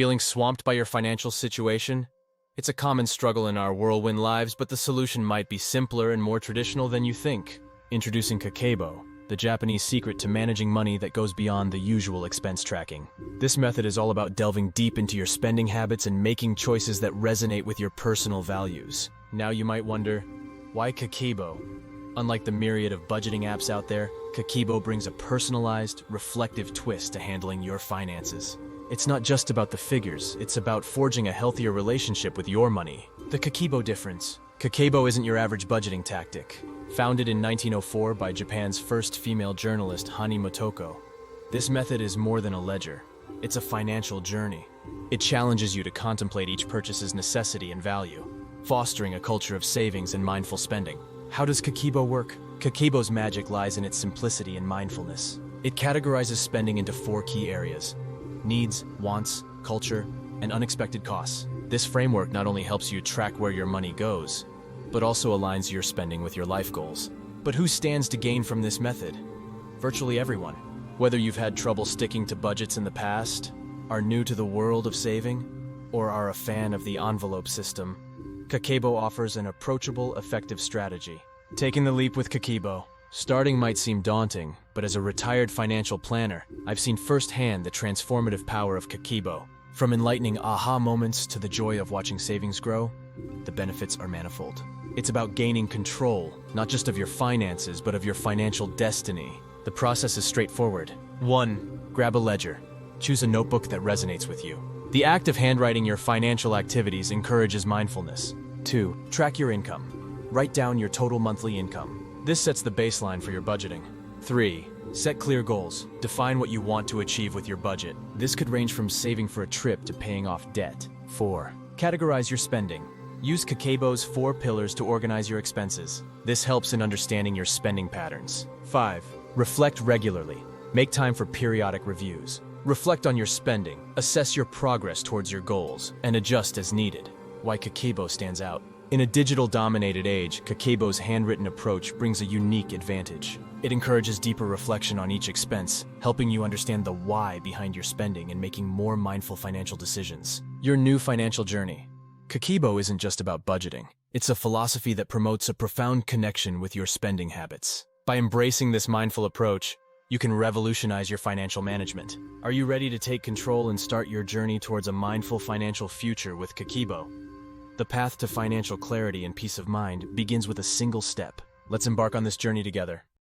Feeling swamped by your financial situation? It's a common struggle in our whirlwind lives, but the solution might be simpler and more traditional than you think. Introducing Kakeibo, the Japanese secret to managing money that goes beyond the usual expense tracking. This method is all about delving deep into your spending habits and making choices that resonate with your personal values. Now you might wonder, why Kakeibo? Unlike the myriad of budgeting apps out there, Kakeibo brings a personalized, reflective twist to handling your finances. It's not just about the figures, it's about forging a healthier relationship with your money. The Kakeibo difference. Kakeibo isn't your average budgeting tactic. Founded in 1904 by Japan's first female journalist, Hani Motoko, this method is more than a ledger. It's a financial journey. It challenges you to contemplate each purchase's necessity and value, fostering a culture of savings and mindful spending. How does Kakeibo work? Kakeibo's magic lies in its simplicity and mindfulness. It categorizes spending into 4 key areas: needs, wants, culture, and unexpected costs. This framework not only helps you track where your money goes, but also aligns your spending with your life goals. But who stands to gain from this method? Virtually everyone. Whether you've had trouble sticking to budgets in the past, are new to the world of saving, or are a fan of the envelope system, Kakeibo offers an approachable, effective strategy. Taking the leap with Kakeibo. Starting might seem daunting, but as a retired financial planner, I've seen firsthand the transformative power of Kakeibo. From enlightening aha moments to the joy of watching savings grow, the benefits are manifold. It's about gaining control, not just of your finances, but of your financial destiny. The process is straightforward. 1. Grab a ledger. Choose a notebook that resonates with you. The act of handwriting your financial activities encourages mindfulness. 2. Track your income. Write down your total monthly income. This sets the baseline for your budgeting. 3. Set clear goals. Define what you want to achieve with your budget. This could range from saving for a trip to paying off debt. 4. Categorize your spending. Use Kakeibo's 4 pillars to organize your expenses. This helps in understanding your spending patterns. 5. Reflect regularly. Make time for periodic reviews. Reflect on your spending, assess your progress towards your goals, and adjust as needed. Why Kakeibo stands out. In a digital-dominated age, Kakeibo's handwritten approach brings a unique advantage. It encourages deeper reflection on each expense, helping you understand the why behind your spending and making more mindful financial decisions. Your new financial journey. Kakeibo isn't just about budgeting. It's a philosophy that promotes a profound connection with your spending habits. By embracing this mindful approach, you can revolutionize your financial management. Are you ready to take control and start your journey towards a mindful financial future with Kakeibo? The path to financial clarity and peace of mind begins with a single step. Let's embark on this journey together.